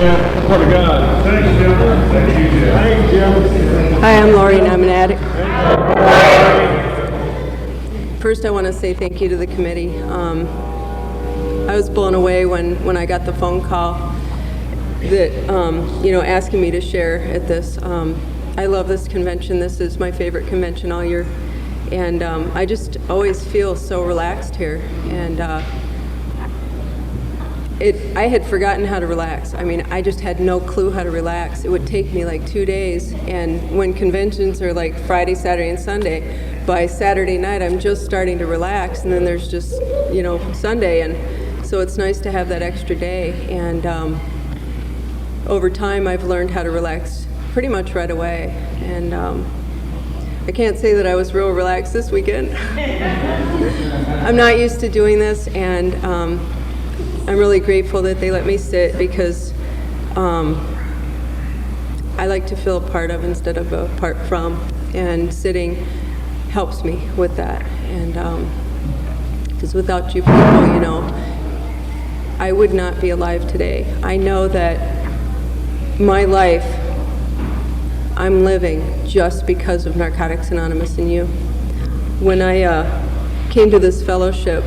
Yeah, part of God. Thanks, Jim. Thank you, Jim. Thank you, Jim. Hi, I'm Lori, and I'm an addict. First, I want to say thank you to the committee. I was blown away when I got the phone call that, asking me to share at this. I love this convention. This is my favorite convention all year. And I just always feel so relaxed here. And I had forgotten how to relax. I mean, I just had no clue how to relax. It would take me like 2 days. And when conventions are like Friday, Saturday, and Sunday, by Saturday night, I'm just starting to relax. And then there's just, Sunday. And so it's nice to have that extra day. And over time, I've learned how to relax pretty much right away. And I can't say that I was real relaxed this weekend. I'm not used to doing this, and I'm really grateful that they let me sit because I like to feel a part of instead of a part from, and sitting helps me with that. And because without you people, I would not be alive today. I know that my life I'm living just because of Narcotics Anonymous and you. When I came to this fellowship,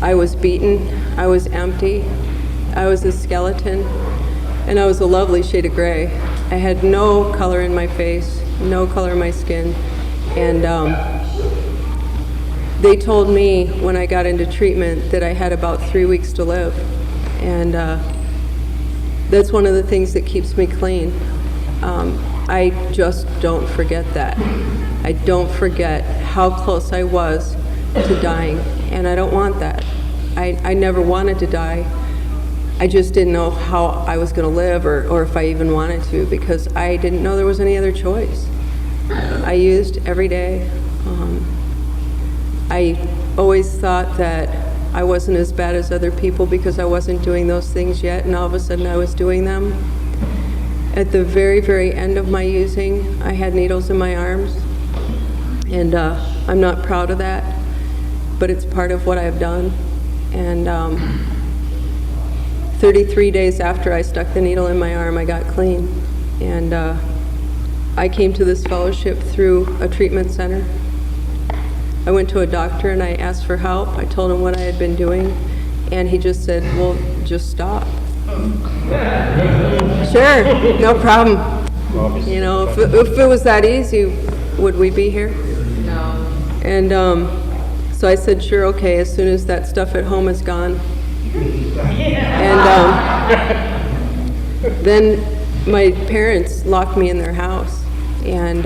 I was beaten, I was empty, I was a skeleton, and I was a lovely shade of gray. I had no color in my face, no color in my skin, and they told me when I got into treatment that I had about 3 weeks to live, and that's one of the things that keeps me clean. I just don't forget that. I don't forget how close I was to dying, and I don't want that. I never wanted to die. I just didn't know how I was going to live or if I even wanted to, because I didn't know there was any other choice. I used every day. I always thought that I wasn't as bad as other people because I wasn't doing those things yet, and all of a sudden I was doing them. At the very, very end of my using, I had needles in my arms, and I'm not proud of that, but it's part of what I've done. And 33 days after I stuck the needle in my arm, I got clean. And I came to this fellowship through a treatment center. I went to a doctor and I asked for help. I told him what I had been doing, and he just said, well, just stop. Sure, no problem. If it was that easy, would we be here? No. And so I said, sure, okay, as soon as that stuff at home is gone. And then my parents locked me in their house, and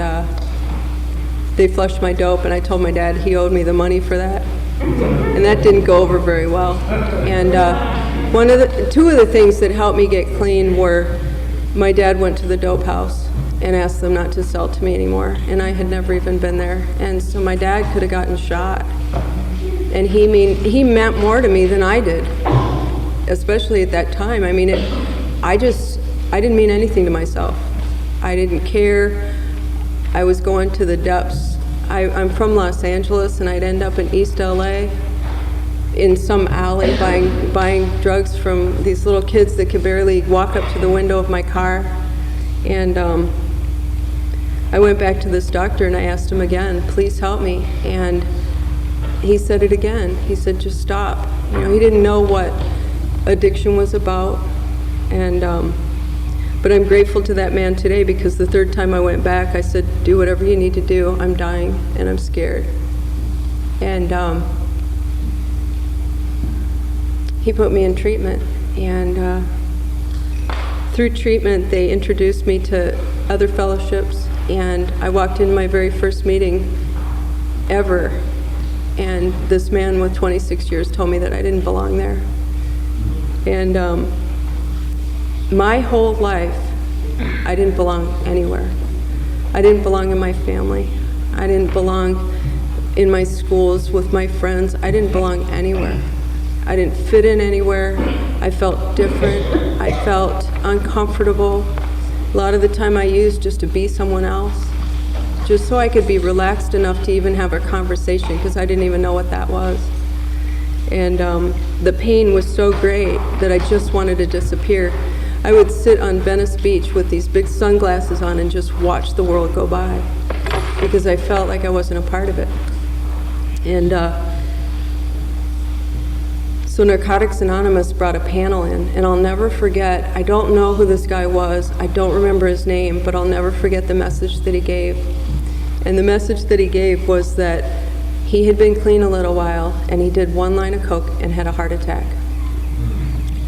they flushed my dope, and I told my dad he owed me the money for that. And that didn't go over very well. And two of the things that helped me get clean were my dad went to the dope house and asked them not to sell to me anymore, and I had never even been there. And so my dad could have gotten shot, and he meant more to me than I did, especially at that time. I mean, I didn't mean anything to myself. I didn't care. I was going to the depths. I'm from Los Angeles, and I'd end up in East LA in some alley buying drugs from these little kids that could barely walk up to the window of my car. And I went back to this doctor and I asked him again, please help me. And he said it again. He said, just stop. He didn't know what addiction was about. And but I'm grateful to that man today, because the third time I went back, I said, do whatever you need to do. I'm dying and I'm scared. And he put me in treatment, and through treatment they introduced me to other fellowships, and I walked in my very first meeting ever, and this man with 26 years told me that I didn't belong there. And my whole life I didn't belong anywhere. I didn't belong in my family. I didn't belong in my schools with my friends. I didn't belong anywhere. I didn't fit in anywhere. I felt different. I felt uncomfortable. A lot of the time I used just to be someone else, just so I could be relaxed enough to even have a conversation, because I didn't even know what that was. And the pain was so great that I just wanted to disappear. I would sit on Venice Beach with these big sunglasses on and just watch the world go by because I felt like I wasn't a part of it. And so Narcotics Anonymous brought a panel in, and I'll never forget, I don't know who this guy was, I don't remember his name, but I'll never forget the message that he gave. And the message that he gave was that he had been clean a little while, and he did one line of coke and had a heart attack.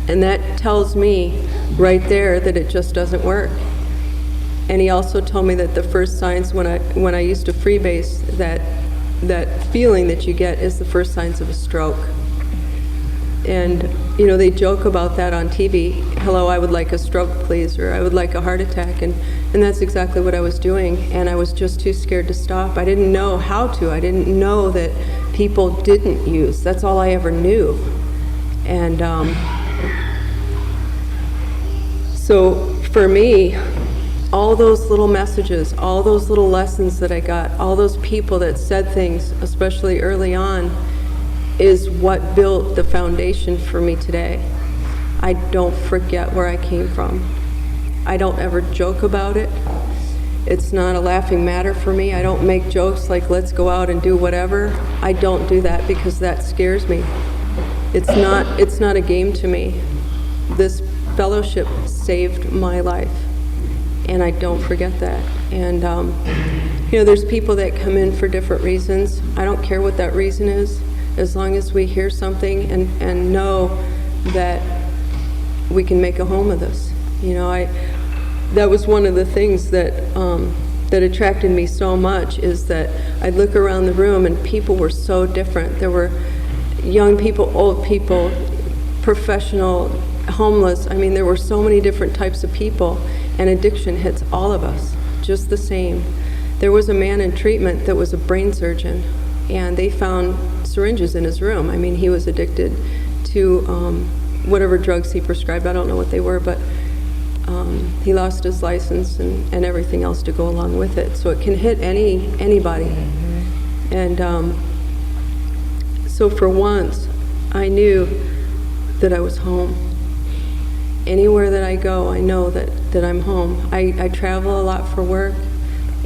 And that tells me right there that it just doesn't work. And he also told me that the first signs when I used to freebase, that feeling that you get is the first signs of a stroke. And, you know, they joke about that on TV. Hello, I would like a stroke, please, or I would like a heart attack. And that's exactly what I was doing. And I was just too scared to stop. I didn't know how to. I didn't know that people didn't use. That's all I ever knew. And so for me, all those little messages, all those little lessons that I got, all those people that said things, especially early on, is what built the foundation for me today. I don't forget where I came from. I don't ever joke about it. It's not a laughing matter for me. I don't make jokes like, let's go out and do whatever. I don't do that because that scares me. It's not a game to me. This fellowship saved my life, and I don't forget that. And you know, there's people that come in for different reasons. I don't care what that reason is, as long as we hear something and know that we can make a home of this. You know, that was one of the things that that attracted me so much, is that I'd look around the room and people were so different. There were young people, old people, professional, homeless. I mean, there were so many different types of people, and addiction hits all of us just the same. There was a man in treatment that was a brain surgeon, and they found syringes in his room. I mean, he was addicted to whatever drugs he prescribed. I don't know what they were, but he lost his license and everything else to go along with it. So it can hit anybody. And so for once, I knew that I was home. Anywhere that I go, I know that I'm home. I travel a lot for work,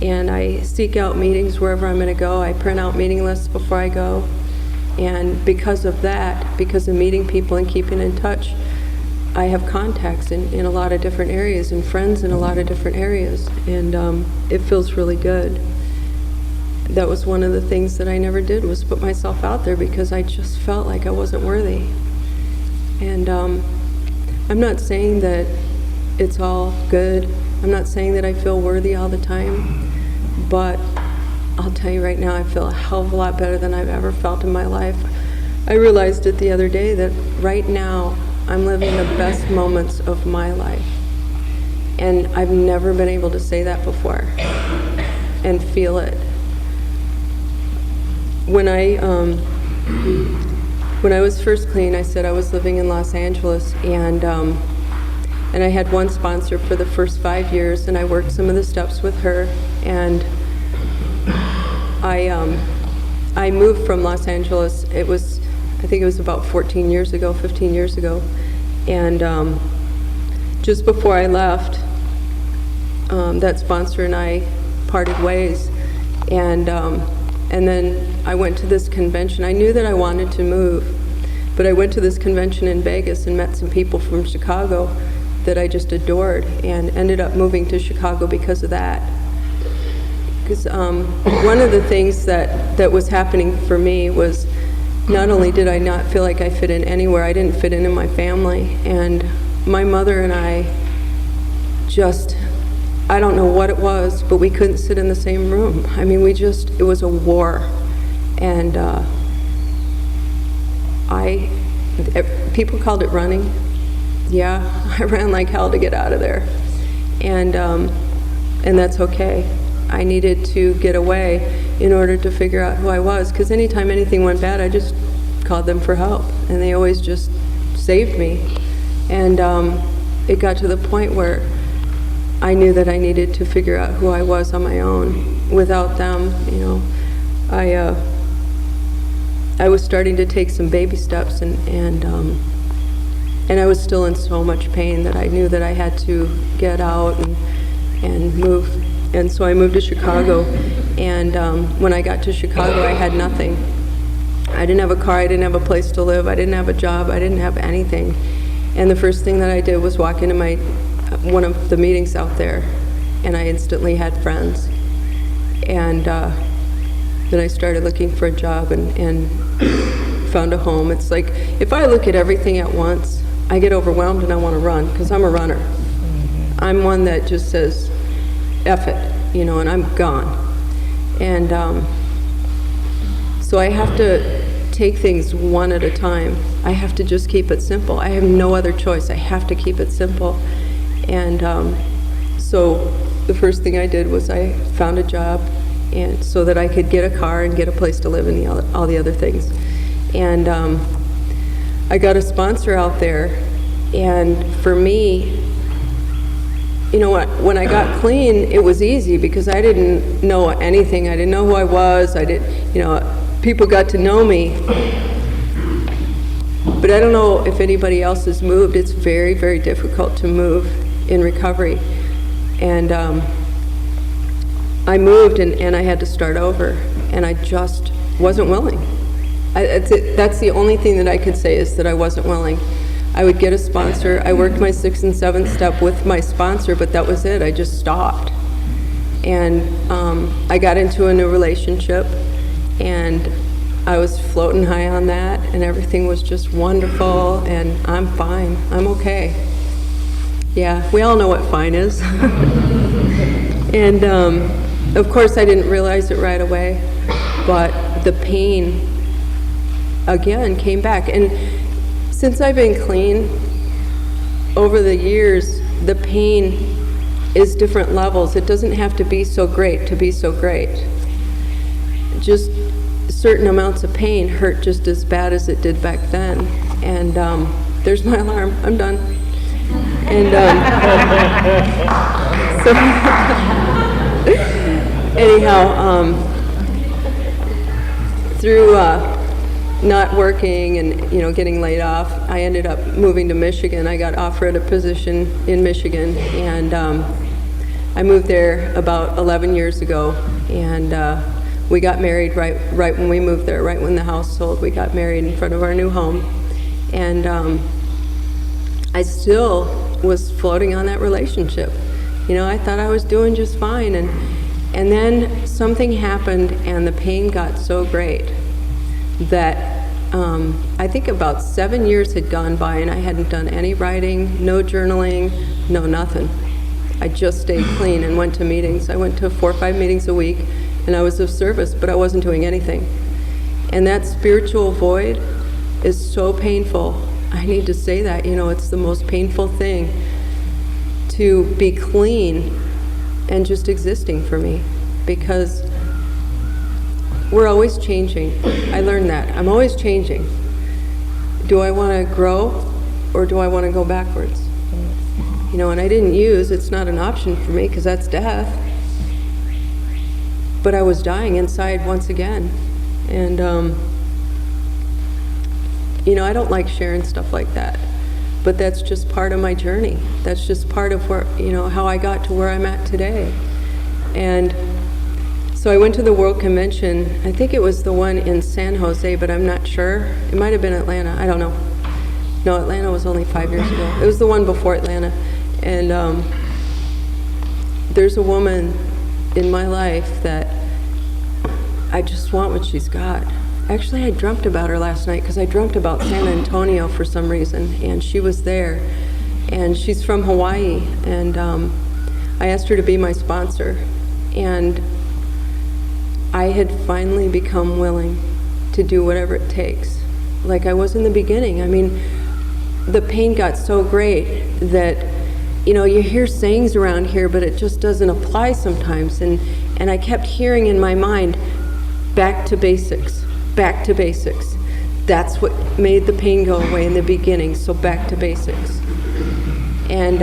and I seek out meetings wherever I'm going to go. I print out meeting lists before I go. And because of that, because of meeting people and keeping in touch, I have contacts in a lot of different areas and friends in a lot of different areas. And it feels really good. That was one of the things that I never did, was put myself out there, because I just felt like I wasn't worthy. And I'm not saying that it's all good. I'm not saying that I feel worthy all the time. But I'll tell you right now, I feel a hell of a lot better than I've ever felt in my life. I realized it the other day that right now I'm living the best moments of my life. And I've never been able to say that before and feel it. When I was first clean, I said I was living in Los Angeles, and I had one sponsor for the first 5 years, and I worked some of the steps with her. And I moved from Los Angeles. I think it was about 15 years ago. And just before I left, that sponsor and I parted ways. And then I went to this convention. I knew that I wanted to move, but I went to this convention in Vegas and met some people from Chicago that I just adored, and ended up moving to Chicago because of that. Because one of the things that was happening for me was, not only did I not feel like I fit in anywhere, I didn't fit in my family. And my mother and I just, I don't know what it was, but we couldn't sit in the same room. I mean, it was a war. And people called it running. Yeah, I ran like hell to get out of there. And that's okay. I needed to get away in order to figure out who I was, because anytime anything went bad, I just called them for help, and they always just saved me. And it got to the point where I knew that I needed to figure out who I was on my own. Without them, you know, I was starting to take some baby steps, and And I was still in so much pain that I knew that I had to get out and move. And so I moved to Chicago. And when I got to Chicago, I had nothing. I didn't have a car, I didn't have a place to live, I didn't have a job, I didn't have anything. And the first thing that I did was walk into one of the meetings out there, and I instantly had friends. And then I started looking for a job and found a home. It's like, if I look at everything at once, I get overwhelmed and I want to run, because I'm a runner. I'm one that just says, F it, and I'm gone. And so I have to take things one at a time. I have to just keep it simple. I have no other choice. I have to keep it simple. And so the first thing I did was I found a job, and so that I could get a car and get a place to live and all the other things. And I got a sponsor out there, and for me, when I got clean, it was easy because I didn't know anything. I didn't know who I was. People got to know me. But I don't know if anybody else has moved. It's very, very difficult to move in recovery. And I moved and I had to start over, and I just wasn't willing. That's the only thing that I could say, is that I wasn't willing. I would get a sponsor. I worked my 6th and 7th step with my sponsor, but that was it. I just stopped. And I got into a new relationship, and I was floating high on that, and everything was just wonderful, and I'm fine. I'm okay. Yeah, we all know what fine is. And of course I didn't realize it right away, but the pain again came back. And since I've been clean, over the years, the pain is different levels. It doesn't have to be so great to be so great. Just certain amounts of pain hurt just as bad as it did back then. And there's my alarm. I'm done. And so anyhow, through not working and getting laid off, I ended up moving to Michigan. I got offered a position in Michigan, and I moved there about 11 years ago, and we got married right when we moved there, right when the house sold. We got married in front of our new home, and I still was floating on that relationship. I thought I was doing just fine, and then something happened, and the pain got so great that I think about 7 years had gone by, and I hadn't done any writing, no journaling, no nothing. I just stayed clean and went to meetings. I went to 4 or 5 meetings a week, and I was of service, but I wasn't doing anything. And that spiritual void is so painful. I need to say that, it's the most painful thing to be clean and just existing for me, because we're always changing. I learned that. I'm always changing. Do I want to grow, or do I want to go backwards? And I didn't it's not an option for me, because that's death. But I was dying inside once again. And I don't like sharing stuff like that, but that's just part of my journey. That's just part of where, how I got to where I'm at today. And so I went to the World Convention. I think it was the one in San Jose, but I'm not sure. It might have been Atlanta. I don't know. No, Atlanta was only 5 years ago. It was the one before Atlanta. And there's a woman in my life that I just want what she's got. Actually, I dreamt about her last night, because I dreamt about San Antonio for some reason, and she was there. And she's from Hawaii, and I asked her to be my sponsor. And I had finally become willing to do whatever it takes, like I was in the beginning. I mean, the pain got so great that, you hear sayings around here, but it just doesn't apply sometimes. And I kept hearing in my mind, back to basics, back to basics. That's what made the pain go away in the beginning, so back to basics. And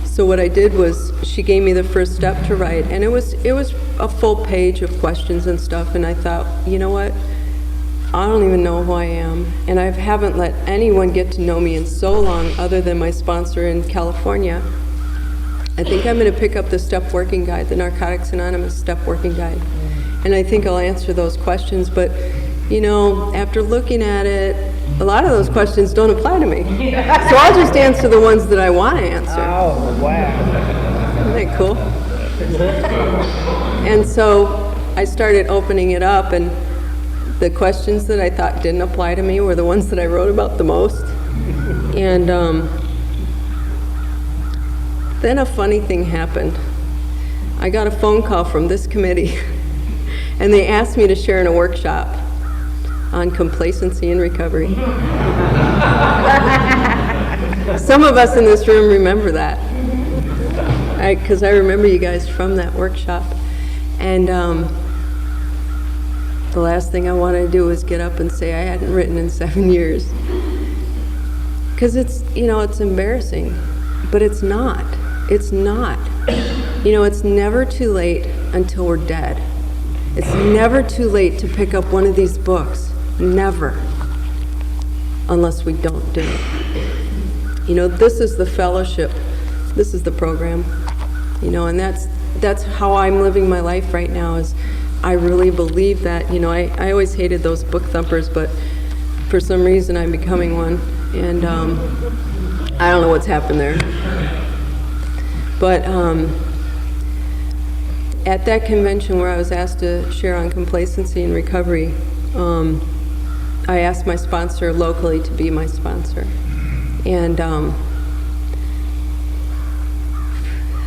so what I did was, she gave me the first step to write, and it was a full page of questions and stuff, and I thought, you know what, I don't even know who I am, and I haven't let anyone get to know me in so long other than my sponsor in California. I think I'm going to pick up the Step Working Guide, the Narcotics Anonymous Step Working Guide, and I think I'll answer those questions. But, you know, after looking at it, a lot of those questions don't apply to me. So I'll just answer the ones that I want to answer. Oh, wow. Isn't that cool? And so I started opening it up, and the questions that I thought didn't apply to me were the ones that I wrote about the most. And then a funny thing happened. I got a phone call from this committee, and they asked me to share in a workshop on complacency and recovery. Some of us in this room remember that, because I remember you guys from that workshop. And the last thing I wanted to do was get up and say I hadn't written in 7 years. Because it's, you know, it's embarrassing, but it's not. It's not. You know, it's never too late until we're dead. It's never too late to pick up one of these books. Never. Unless we don't do it. You know, this is the fellowship. This is the program. You know, and that's how I'm living my life right now, is I really believe that. You know, I always hated those book thumpers, but for some reason I'm becoming one. And I don't know what's happened there. But at that convention where I was asked to share on complacency and recovery, I asked my sponsor locally to be my sponsor. And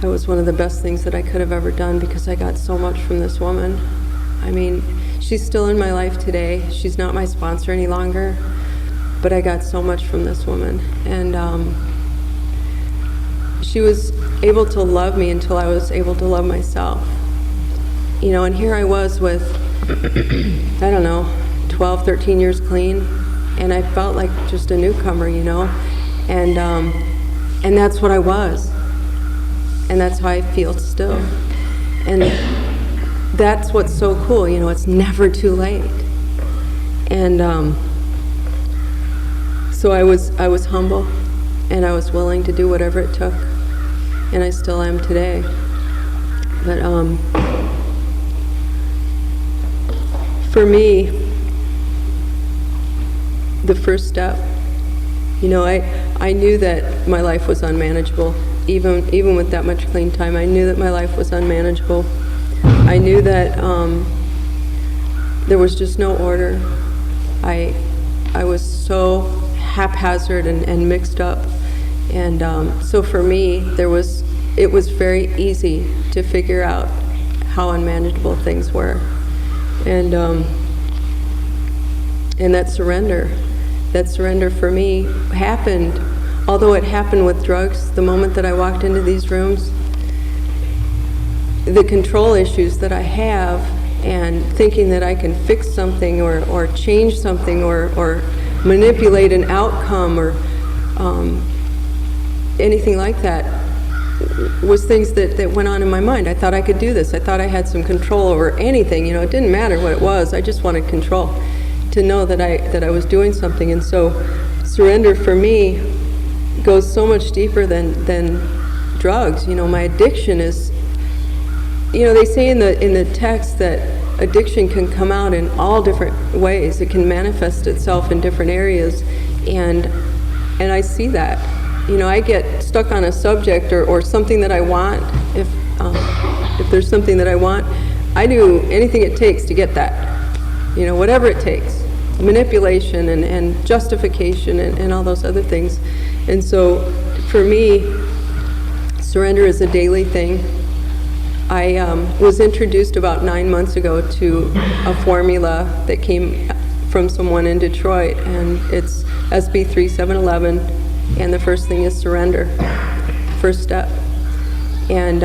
that was one of the best things that I could have ever done, because I got so much from this woman. I mean, she's still in my life today. She's not my sponsor any longer, but I got so much from this woman. And she was able to love me until I was able to love myself. You know, and here I was with, I don't know, 12, 13 years clean, and I felt like just a newcomer, you know, and that's what I was, and that's how I feel still, and that's what's so cool, you know, it's never too late. And so I was humble, and I was willing to do whatever it took, and I still am today. But for me, the first step, you know, I knew that my life was unmanageable. Even with that much clean time, I knew that my life was unmanageable. I knew that there was just no order. I was so haphazard and mixed up. And so for me, it was very easy to figure out how unmanageable things were. And that surrender for me happened, although it happened with drugs. The moment that I walked into these rooms, the control issues that I have, and thinking that I can fix something or change something or manipulate an outcome or anything like that, was things that went on in my mind. I thought I could do this. I thought I had some control over anything. You know, it didn't matter what it was. I just wanted control, to know that I was doing something. And so surrender for me goes so much deeper than drugs. You know, my addiction is, you know, they say in the text that addiction can come out in all different ways. It can manifest itself in different areas, and I see that. You know, I get stuck on a subject or something that I want. If there's something that I want, I do anything it takes to get that. You know, whatever it takes. Manipulation and justification and all those other things. And so for me, surrender is a daily thing. I was introduced about 9 months ago to a formula that came from someone in Detroit, and it's SB 3711, and the first thing is surrender, first step. And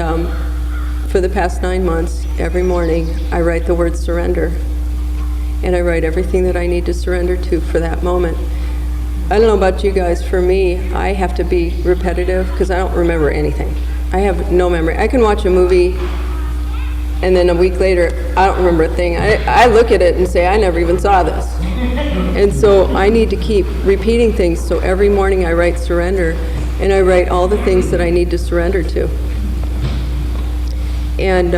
for the past 9 months, every morning, I write the word surrender, and I write everything that I need to surrender to for that moment. I don't know about you guys, for me, I have to be repetitive because I don't remember anything. I have no memory. I can watch a movie And then a week later, I don't remember a thing. I look at it and say, I never even saw this. And so I need to keep repeating things. So every morning I write surrender, and I write all the things that I need to surrender to. And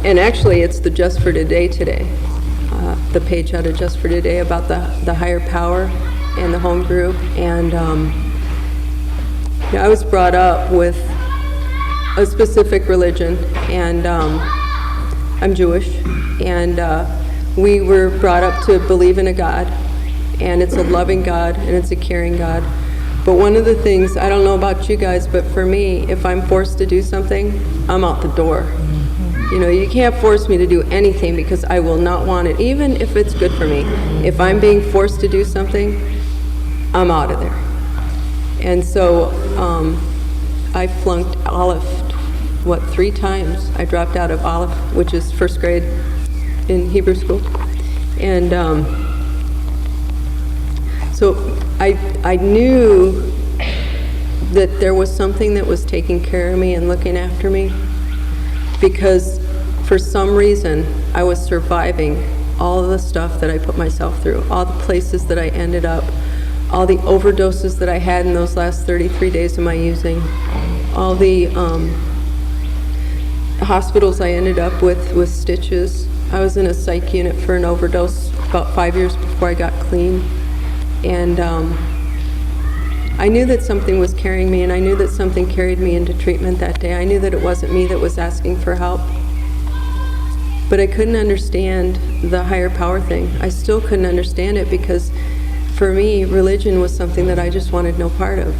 and actually it's the Just for Today today, the page out of Just for Today about the higher power and the home group. And I was brought up with a specific religion, and I'm Jewish, and we were brought up to believe in a God, and it's a loving God, and it's a caring God. But one of the things, I don't know about you guys, but for me, if I'm forced to do something, I'm out the door. You know, you can't force me to do anything because I will not want it, even if it's good for me. If I'm being forced to do something, I'm out of there. And so I flunked Aleph, 3 times? I dropped out of Aleph, which is first grade in Hebrew school. And so I knew that there was something that was taking care of me and looking after me, because for some reason I was surviving all of the stuff that I put myself through, all the places that I ended up, all the overdoses that I had in those last 33 days of my using, all the hospitals I ended up with stitches. I was in a psych unit for an overdose about 5 years before I got clean. And I knew that something was carrying me, and I knew that something carried me into treatment that day. I knew that it wasn't me that was asking for help. But I couldn't understand the higher power thing. I still couldn't understand it, because for me, religion was something that I just wanted no part of,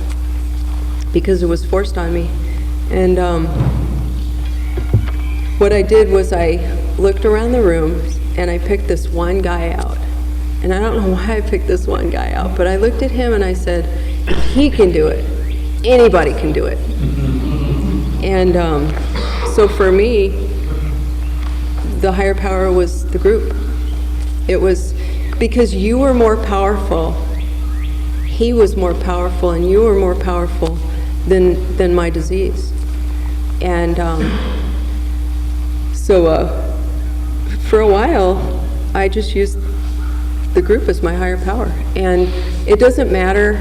because it was forced on me. And what I did was I looked around the room and I picked this one guy out. And I don't know why I picked this one guy out, but I looked at him and I said, if he can do it, anybody can do it. And so for me, the higher power was the group. It was because you were more powerful, he was more powerful, and you were more powerful than my disease. And so for a while, I just used the group as my higher power. And it doesn't matter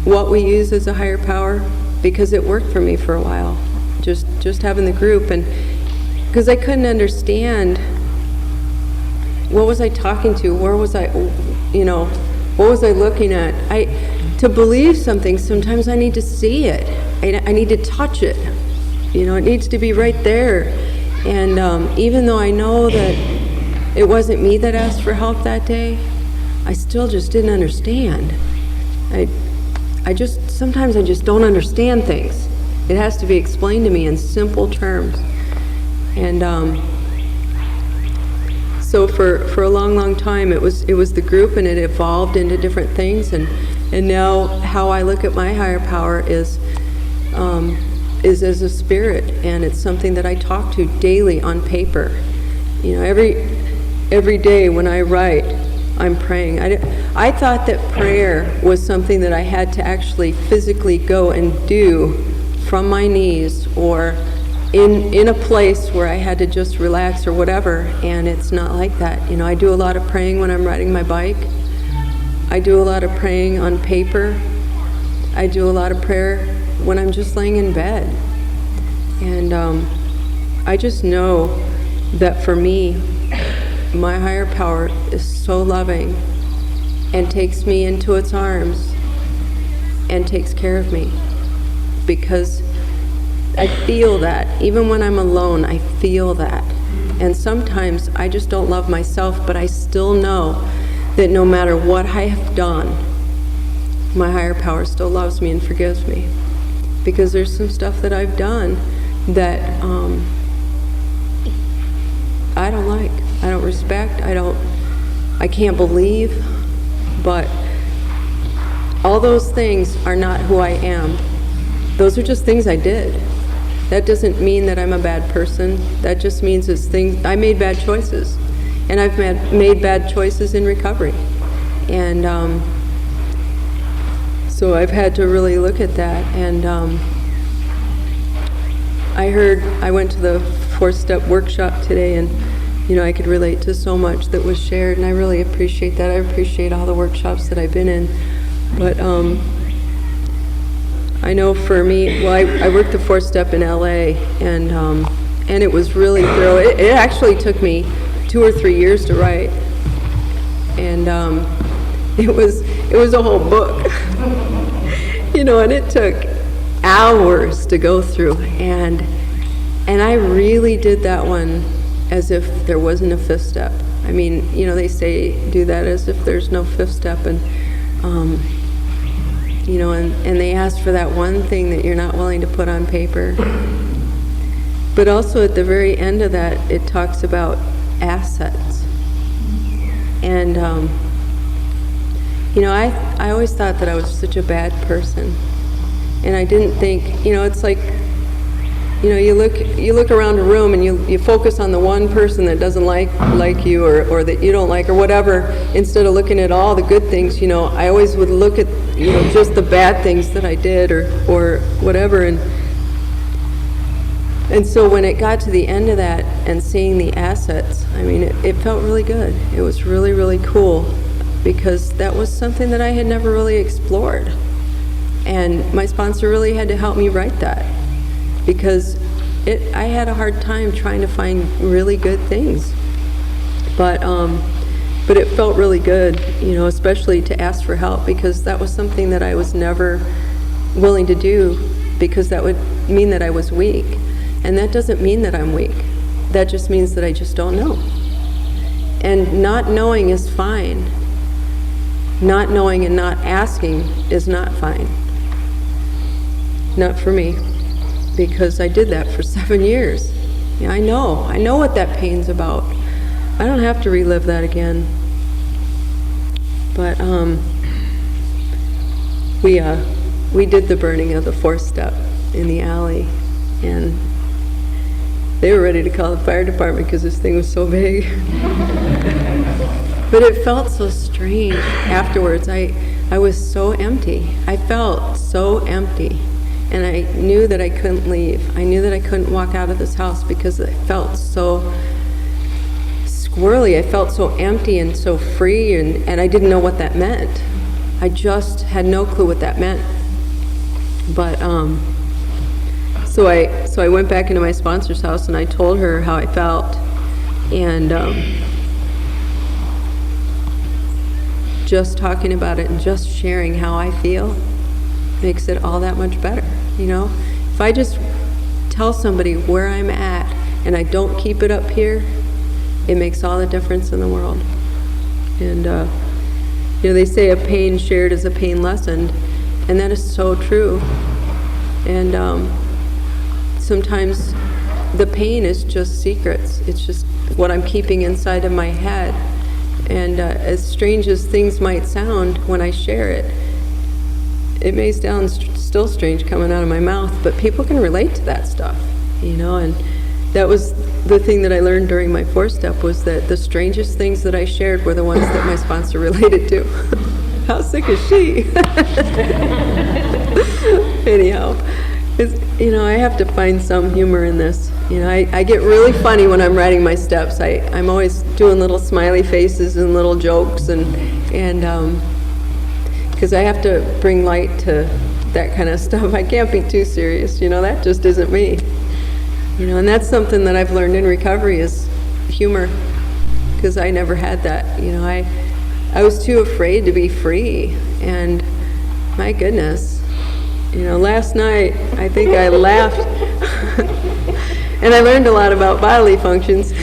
what we use as a higher power, because it worked for me for a while, just having the group. And because I couldn't understand, what was I talking to, where was I, what was I looking at? To believe something, sometimes I need to see it, I need to touch it, it needs to be right there. And even though I know that it wasn't me that asked for help that day, I still just didn't understand. Sometimes I just don't understand things. It has to be explained to me in simple terms. And so for a long time, it was the group, and it evolved into different things. And now how I look at my higher power is as a spirit, and it's something that I talk to daily on paper. Every day when I write, I'm praying. I thought that prayer was something that I had to actually physically go and do from my knees, or in a place where I had to just relax or whatever, and it's not like that. I do a lot of praying when I'm riding my bike. I do a lot of praying on paper. I do a lot of prayer when I'm just laying in bed. And I just know that for me, my higher power is so loving and takes me into its arms and takes care of me, because I feel that. Even when I'm alone, I feel that. And sometimes I just don't love myself, but I still know that no matter what I have done, my higher power still loves me and forgives me. Because there's some stuff that I've done that I don't like, I don't respect, I can't believe, but all those things are not who I am. Those are just things I did. That doesn't mean that I'm a bad person. That just means I made bad choices. And I've made bad choices in recovery. And so I've had to really look at that. And I went to the 4-step workshop today, and, I could relate to so much that was shared, and I really appreciate that. I appreciate all the workshops that I've been in. But I know for me, well, I worked the 4-step in LA, and it was really thorough. It actually took me 2 or 3 years to write, and it was a whole book, and it took hours to go through, and I really did that one as if there wasn't a 5th step. I mean, they say do that as if there's no 5th step, and and they ask for that one thing that you're not willing to put on paper. But also at the very end of that, it talks about assets. And I always thought that I was such a bad person, and I didn't think, it's like, you look around a room and you focus on the one person that doesn't like you, or that you don't like, or whatever, instead of looking at all the good things. I always would look at just the bad things that I did, or whatever, and so when it got to the end of that and seeing the assets, I mean, it felt really good. It was really, really cool, because that was something that I had never really explored, and my sponsor really had to help me write that, because I had a hard time trying to find really good things. But it felt really good, especially to ask for help, because that was something that I was never willing to do, because that would mean that I was weak. And that doesn't mean that I'm weak. That just means that I just don't know. And not knowing is fine. Not knowing and not asking is not fine. Not for me. Because I did that for 7 years. I know what that pain's about. I don't have to relive that again. But we did the burning of the 4th step in the alley, and they were ready to call the fire department because this thing was so big. But it felt so strange afterwards. I was so empty. I felt so empty. And I knew that I couldn't leave. I knew that I couldn't walk out of this house, because it felt so squirrely. I felt so empty and so free, and I didn't know what that meant. I just had no clue what that meant. But so I went back into my sponsor's house, and I told her how I felt, and just talking about it and just sharing how I feel makes it all that much better. If I just tell somebody where I'm at and I don't keep it up here, it makes all the difference in the world. And they say a pain shared is a pain lessened, and that is so true. And sometimes the pain is just secrets. It's just what I'm keeping inside of my head. And as strange as things might sound when I share it, it may sound still strange coming out of my mouth, but people can relate to that stuff, and that was the thing that I learned during my 4-step, was that the strangest things that I shared were the ones that my sponsor related to. How sick is she? Anyhow, I have to find some humor in this. I get really funny when I'm writing my steps. I'm always doing little smiley faces and little jokes, and because I have to bring light to that kind of stuff. I can't be too serious, that just isn't me. And that's something that I've learned in recovery, is humor, because I never had that. I was too afraid to be free, and my goodness, last night I think I laughed, and I learned a lot about bodily functions.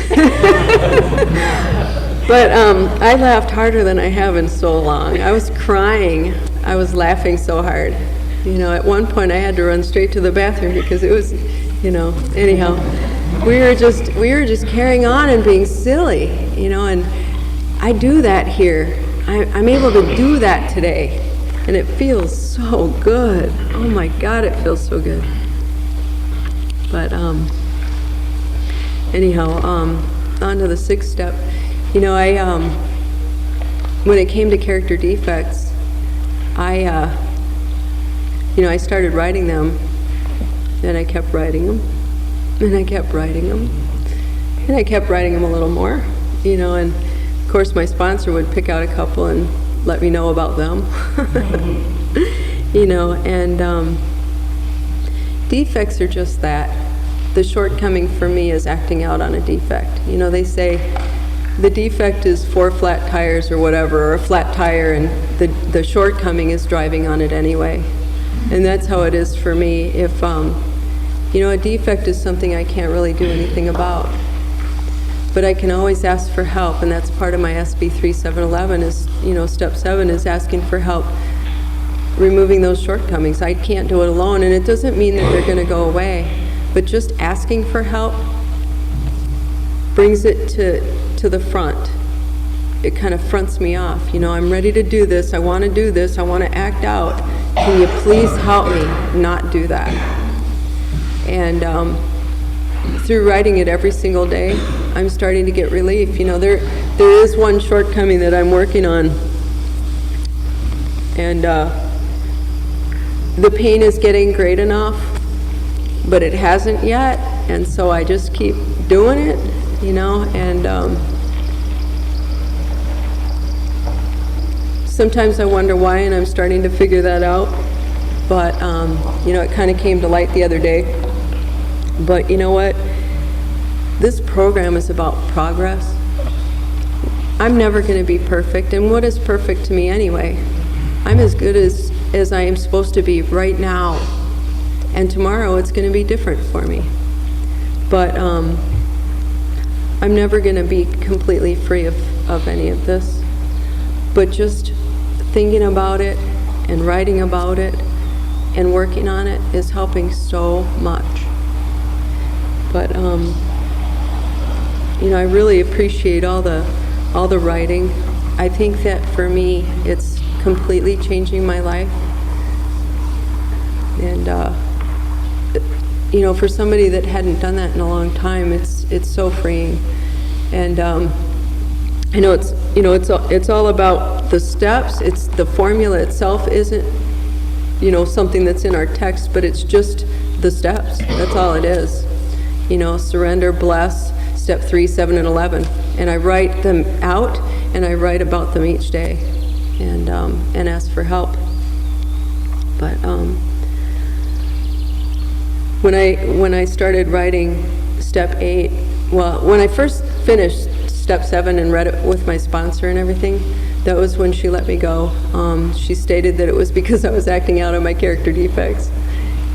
But I laughed harder than I have in so long. I was crying. I was laughing so hard. At one point I had to run straight to the bathroom, because it was, anyhow, we were just carrying on and being silly, and I do that here. I'm able to do that today, and it feels so good. Oh my God, it feels so good. But anyhow, on to the 6th step. When it came to character defects, I started writing them, and I kept writing them, And I kept writing them. And I kept writing them a little more, you know, and of course my sponsor would pick out a couple and let me know about them. You know, and defects are just that. The shortcoming for me is acting out on a defect. You know, they say the defect is 4 flat tires or whatever, or a flat tire, and the shortcoming is driving on it anyway. And that's how it is for me. If, you know, a defect is something I can't really do anything about. But I can always ask for help, and that's part of my SB 3711 is, you know, step 7 is asking for help, removing those shortcomings. I can't do it alone, and it doesn't mean that they're going to go away, but just asking for help brings it to the front. It kind of fronts me off. You know, I'm ready to do this, I want to do this, I want to act out. Can you please help me not do that? And through writing it every single day, I'm starting to get relief. You know, there is one shortcoming that I'm working on, and the pain is getting great enough, but it hasn't yet, and so I just keep doing it, you know, and sometimes I wonder why, and I'm starting to figure that out, but you know, it kind of came to light the other day. But you know what? This program is about progress. I'm never going to be perfect, and what is perfect to me anyway? I'm as good as I am supposed to be right now, and tomorrow it's going to be different for me. But I'm never going to be completely free of any of this. But just thinking about it and writing about it and working on it is helping so much. But you know, I really appreciate all the writing. I think that for me, it's completely changing my life. And you know, for somebody that hadn't done that in a long time, it's so freeing. And I know it's all about the steps. It's the formula itself isn't, you know, something that's in our text, but it's just the steps. That's all it is. You know, surrender, bless, step 3, 7, and 11. And I write them out, and I write about them each day, and ask for help. But when I started writing step 8, well, when I first finished step 7 and read it with my sponsor and everything, that was when she let me go. She stated that it was because I was acting out on my character defects,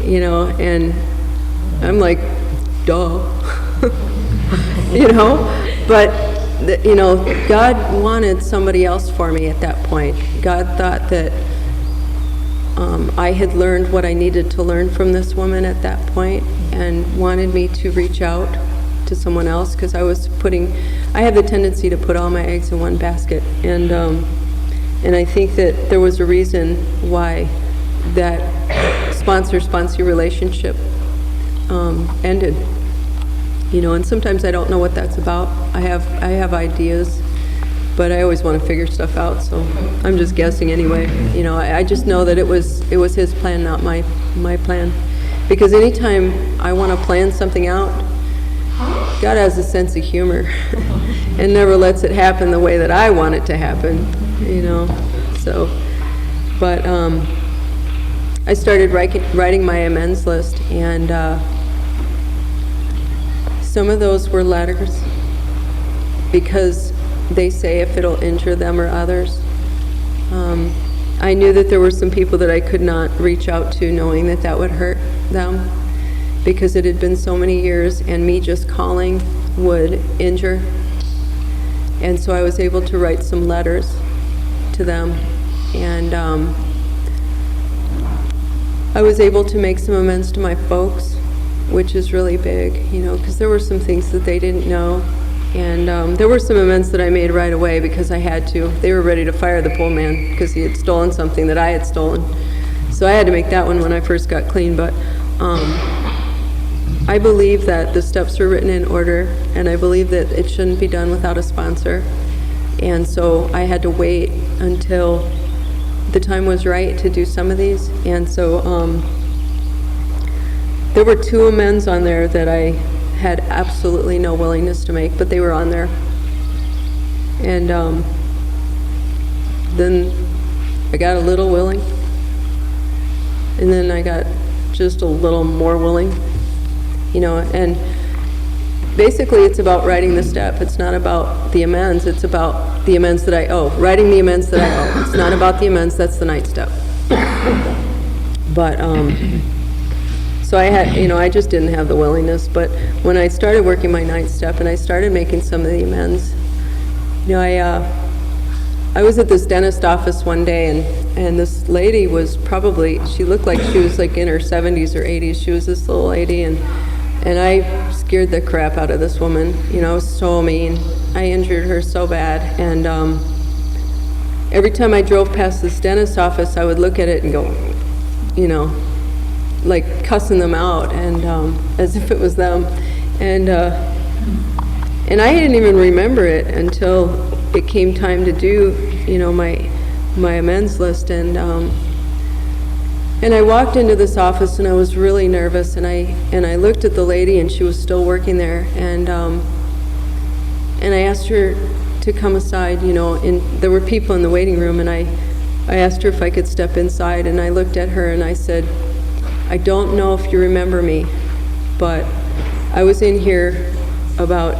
you know, and I'm like, duh, you know, but you know, God wanted somebody else for me at that point. God thought that I had learned what I needed to learn from this woman at that point, and wanted me to reach out to someone else, because I have the tendency to put all my eggs in one basket, and I think that there was a reason why that sponsor-sponsee relationship ended. You know, and sometimes I don't know what that's about. I have ideas, but I always want to figure stuff out, so I'm just guessing anyway. You know, I just know that it was his plan, not my plan. Because anytime I want to plan something out, God has a sense of humor and never lets it happen the way that I want it to happen, you know. So, but I started writing my amends list, and some of those were letters, because they say if it'll injure them or others. I knew that there were some people that I could not reach out to, knowing that that would hurt them, because it had been so many years, and me just calling would injure. And so I was able to write some letters to them, and I was able to make some amends to my folks, which is really big, you know, because there were some things that they didn't know. And there were some amends that I made right away because I had to. They were ready to fire the pole man because he had stolen something that I had stolen. So I had to make that one when I first got clean. But I believe that the steps were written in order, and I believe that it shouldn't be done without a sponsor. And so I had to wait until the time was right to do some of these. And so There were 2 amends on there that I had absolutely no willingness to make, but they were on there. And then I got a little willing, and then I got just a little more willing, and basically it's about writing the step. It's not about the amends, it's about the amends that I owe, writing the amends that I owe. It's not about the amends, that's the ninth step. But, so I had, I just didn't have the willingness, but when I started working my ninth step and I started making some of the amends, I was at this dentist office one day, and this lady was probably, she looked like she was like in her 70s or 80s. She was this little lady, and I scared the crap out of this woman. I was so mean. I injured her so bad, and every time I drove past this dentist office, I would look at it and go, like cussing them out, and as if it was them, and I didn't even remember it until it came time to do, my amends list, and I walked into this office and I was really nervous, and I looked at the lady and she was still working there, and I asked her to come aside, and there were people in the waiting room, and I asked her if I could step inside, and I looked at her and I said, I don't know if you remember me, but I was in here about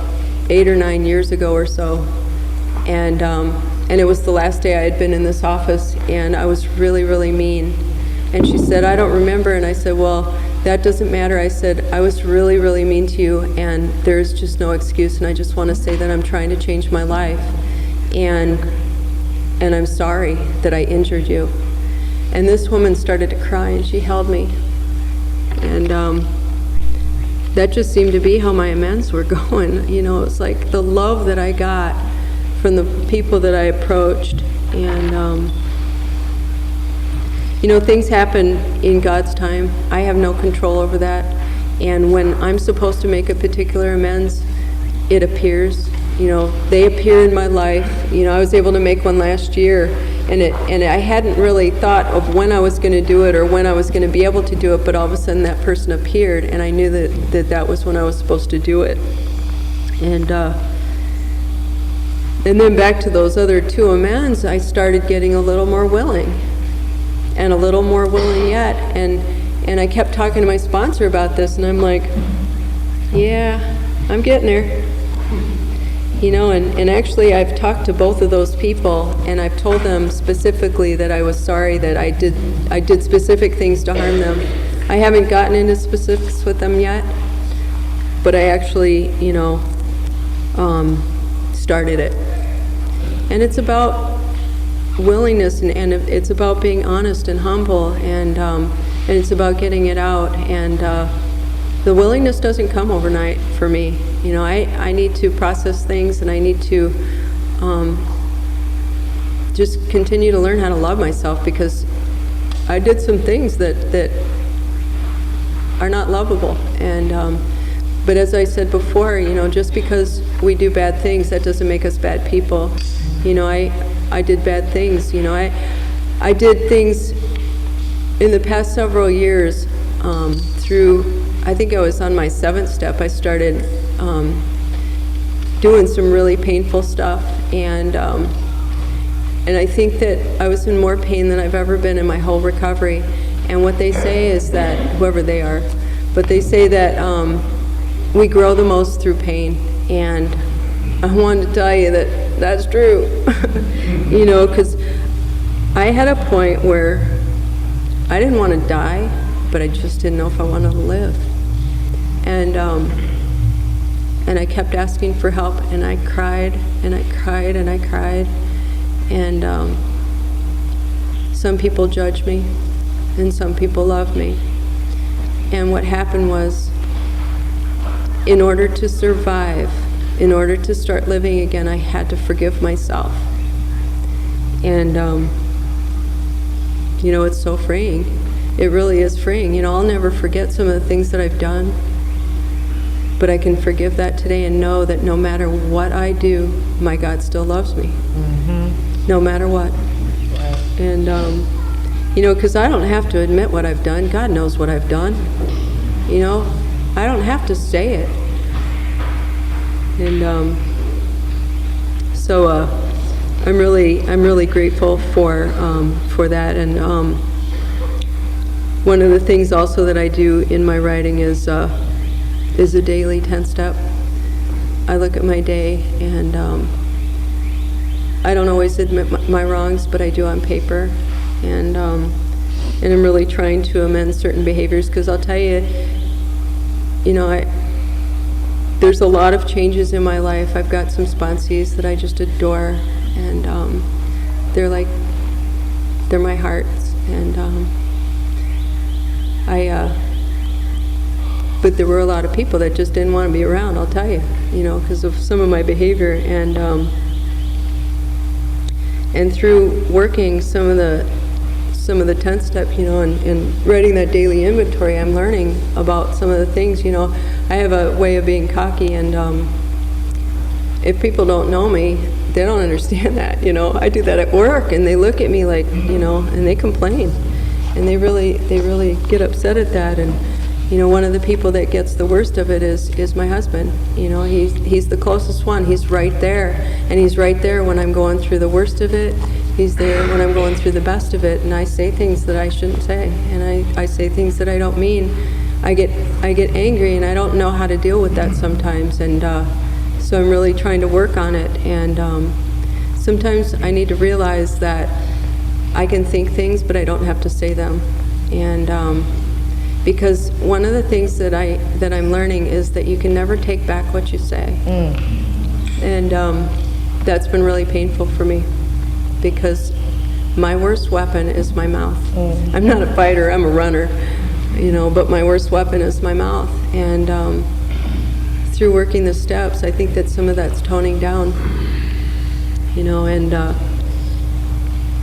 8 or 9 years ago or so, and it was the last day I had been in this office, and I was really, really mean. And she said, I don't remember, and I said, well, that doesn't matter. I said, I was really, really mean to you, and there's just no excuse, and I just want to say that I'm trying to change my life, and I'm sorry that I injured you. And this woman started to cry, and she held me, and that just seemed to be how my amends were going. It was like the love that I got from the people that I approached, and things happen in God's time. I have no control over that, and when I'm supposed to make a particular amends, it appears. They appear in my life. I was able to make one last year, and I hadn't really thought of when I was going to do it or when I was going to be able to do it, but all of a sudden that person appeared, and I knew that was when I was supposed to do it. And then back to those other 2 amends, I started getting a little more willing, and a little more willing yet, and I kept talking to my sponsor about this, and I'm like, yeah, I'm getting there. And actually I've talked to both of those people, and I've told them specifically that I was sorry that I did specific things to harm them. I haven't gotten into specifics with them yet, but I actually, started it. And it's about willingness, and it's about being honest and humble, and it's about getting it out, and the willingness doesn't come overnight for me. I need to process things, and I need to just continue to learn how to love myself, because I did some things that are not lovable, and but as I said before, just because we do bad things, that doesn't make us bad people. I did bad things. I did things in the past several years through, I think I was on my 7th step, I started doing some really painful stuff, and I think that I was in more pain than I've ever been in my whole recovery. And what they say is that, whoever they are, but they say that we grow the most through pain, and I wanted to tell you that that's true. Because I had a point where I didn't want to die, but I just didn't know if I wanted to live. And I kept asking for help, and I cried, and I cried, and I cried. And some people judged me, and some people loved me. And what happened was, in order to survive, in order to start living again, I had to forgive myself. And it's so freeing. It really is freeing. I'll never forget some of the things that I've done, but I can forgive that today and know that no matter what I do, my God still loves me. Mm-hmm. No matter what. And because I don't have to admit what I've done. God knows what I've done. you know? I don't have to say it. And so I'm really grateful for that. And one of the things also that I do in my writing is a daily 10-step. I look at my day, and I don't always admit my wrongs, but I do on paper. And I'm really trying to amend certain behaviors, because I'll tell you, you know, there's a lot of changes in my life. I've got some sponsees that I just adore, and they're my hearts. And but there were a lot of people that just didn't want to be around, I'll tell you, you know, because of some of my behavior. And through working some of the 10th step, you know, and writing that daily inventory, I'm learning about some of the things, you know. I have a way of being cocky, and if people don't know me, they don't understand that, you know. I do that at work, and they look at me like, you know, and they complain, and they really get upset at that. And you know, one of the people that gets the worst of it is my husband. You know, he's the closest one. He's right there, and he's right there when I'm going through the worst of it. He's there when I'm going through the best of it, and I say things that I shouldn't say, and I say things that I don't mean. I get angry, and I don't know how to deal with that sometimes, and so I'm really trying to work on it. And sometimes I need to realize that I can think things, but I don't have to say them. And because one of the things that I'm learning is that you can never take back what you say. And that's been really painful for me, because my worst weapon is my mouth. I'm not a fighter, I'm a runner, you know, but my worst weapon is my mouth. And through working the steps, I think that some of that's toning down, you know. And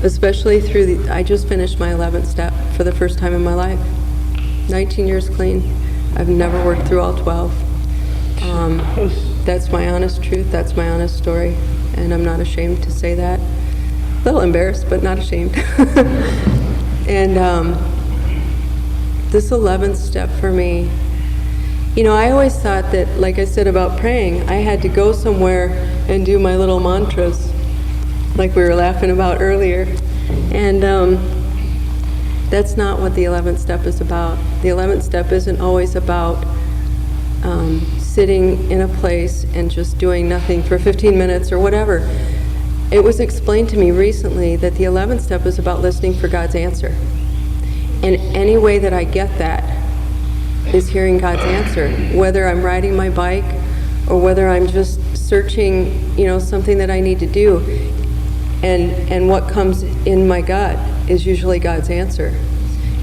especially through I just finished my 11th step for the first time in my life. 19 years clean. I've never worked through all 12. That's my honest truth, that's my honest story, and I'm not ashamed to say that. A little embarrassed, but not ashamed. And this 11th step for me, you know, I always thought that, like I said about praying, I had to go somewhere and do my little mantras, like we were laughing about earlier. And that's not what the 11th step is about. The 11th step isn't always about sitting in a place and just doing nothing for 15 minutes or whatever. It was explained to me recently that the 11th step is about listening for God's answer. And any way that I get that is hearing God's answer, whether I'm riding my bike or whether I'm just searching, you know, something that I need to do. And what comes in my gut is usually God's answer.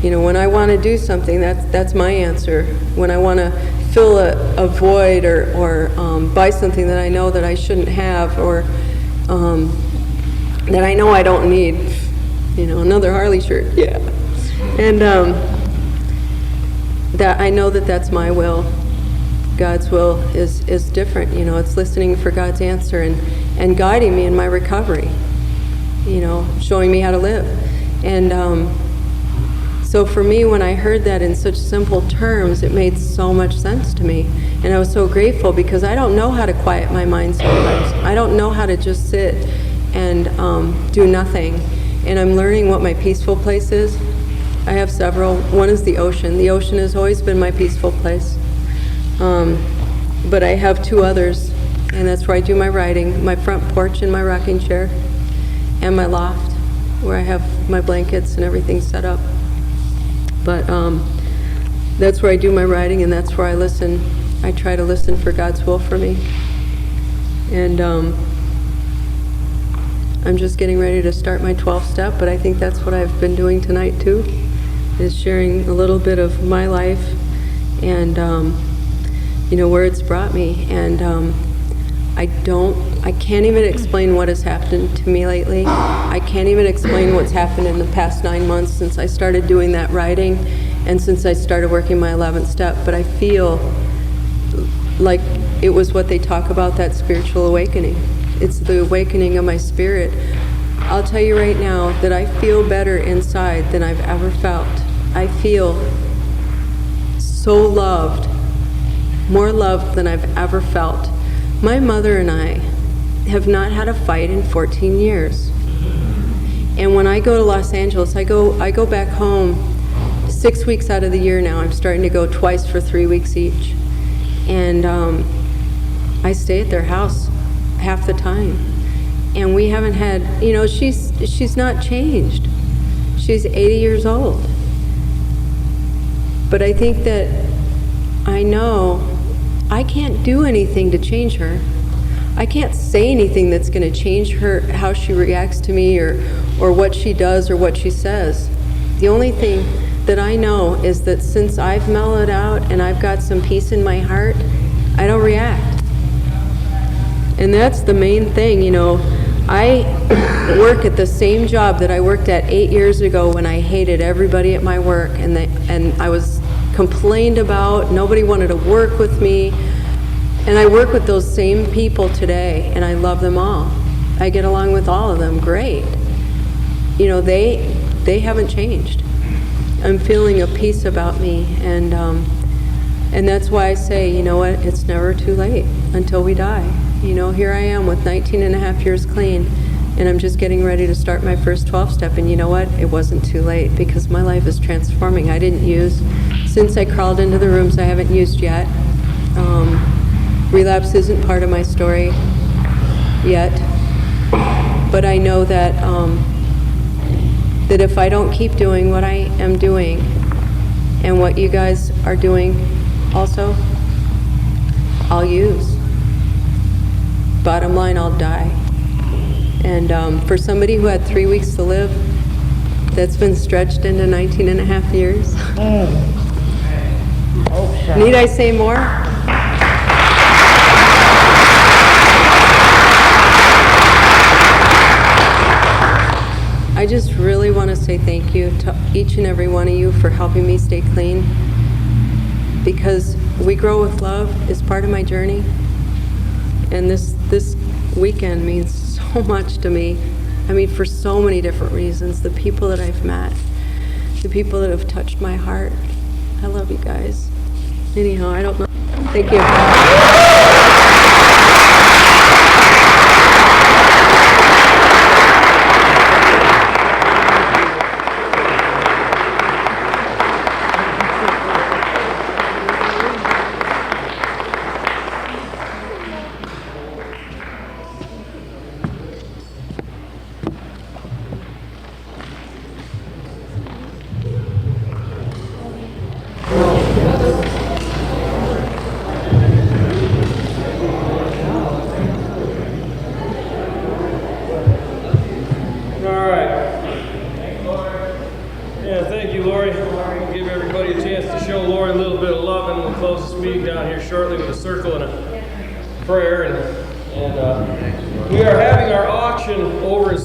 You know, when I want to do something, that's my answer. When I want to fill a void or buy something that I know that I shouldn't have, or that I know I don't need, you know, another Harley shirt, yeah. And that I know that that's my will. God's will is different, you know. It's listening for God's answer and guiding me in my recovery, you know, showing me how to live. And so for me, when I heard that in such simple terms, it made so much sense to me. And I was so grateful, because I don't know how to quiet my mind sometimes. I don't know how to just sit and do nothing. And I'm learning what my peaceful place is. I have several. One is the ocean. The ocean has always been my peaceful place. But I have two others, and that's where I do my writing: my front porch and my rocking chair, and my loft, where I have my blankets and everything set up. But that's where I do my writing, and that's where I listen. I try to listen for God's will for me. And I'm just getting ready to start my 12th step, but I think that's what I've been doing tonight too, is sharing a little bit of my life and you know, where it's brought me. And I can't even explain what has happened to me lately. I can't even explain what's happened in the past 9 months since I started doing that writing and since I started working my 11th step. But I feel like it was what they talk about, that spiritual awakening. It's the awakening of my spirit. I'll tell you right now that I feel better inside than I've ever felt. I feel so loved, more loved than I've ever felt. My mother and I have not had a fight in 14 years. And when I go to Los Angeles, I go back home 6 weeks out of the year now. I'm starting to go twice for 3 weeks each. And I stay at their house half the time. And we haven't had, you know, she's not changed. She's 80 years old. But I think that I know I can't do anything to change her. I can't say anything that's going to change her, how she reacts to me or what she does or what she says. The only thing that I know is that since I've mellowed out and I've got some peace in my heart, I don't react. And that's the main thing, you know. I work at the same job that I worked at 8 years ago when I hated everybody at my work, and I was complained about. Nobody wanted to work with me. And I work with those same people today, and I love them all. I get along with all of them great. You know, they haven't changed. I'm feeling a peace about me, and that's why I say, you know what, it's never too late until we die. You know, here I am with 19 and a half years clean, and I'm just getting ready to start my first 12-step, and you know what, it wasn't too late because my life is transforming. I didn't use, since I crawled into the rooms, I haven't used yet. Relapse isn't part of my story yet, but I know that that if I don't keep doing what I am doing and what you guys are doing also, I'll use. Bottom line, I'll die. And for somebody who had 3 weeks to live, that's been stretched into 19 and a half years. Need I say more? I just really want to say thank you to each and every one of you for helping me stay clean, because We Grow with Love is part of my journey, and this weekend means so much to me. I mean, for so many different reasons. The people that I've met, the people that have touched my heart. I love you guys. Anyhow, I don't know. Thank you. Prayer and we are having our auction over in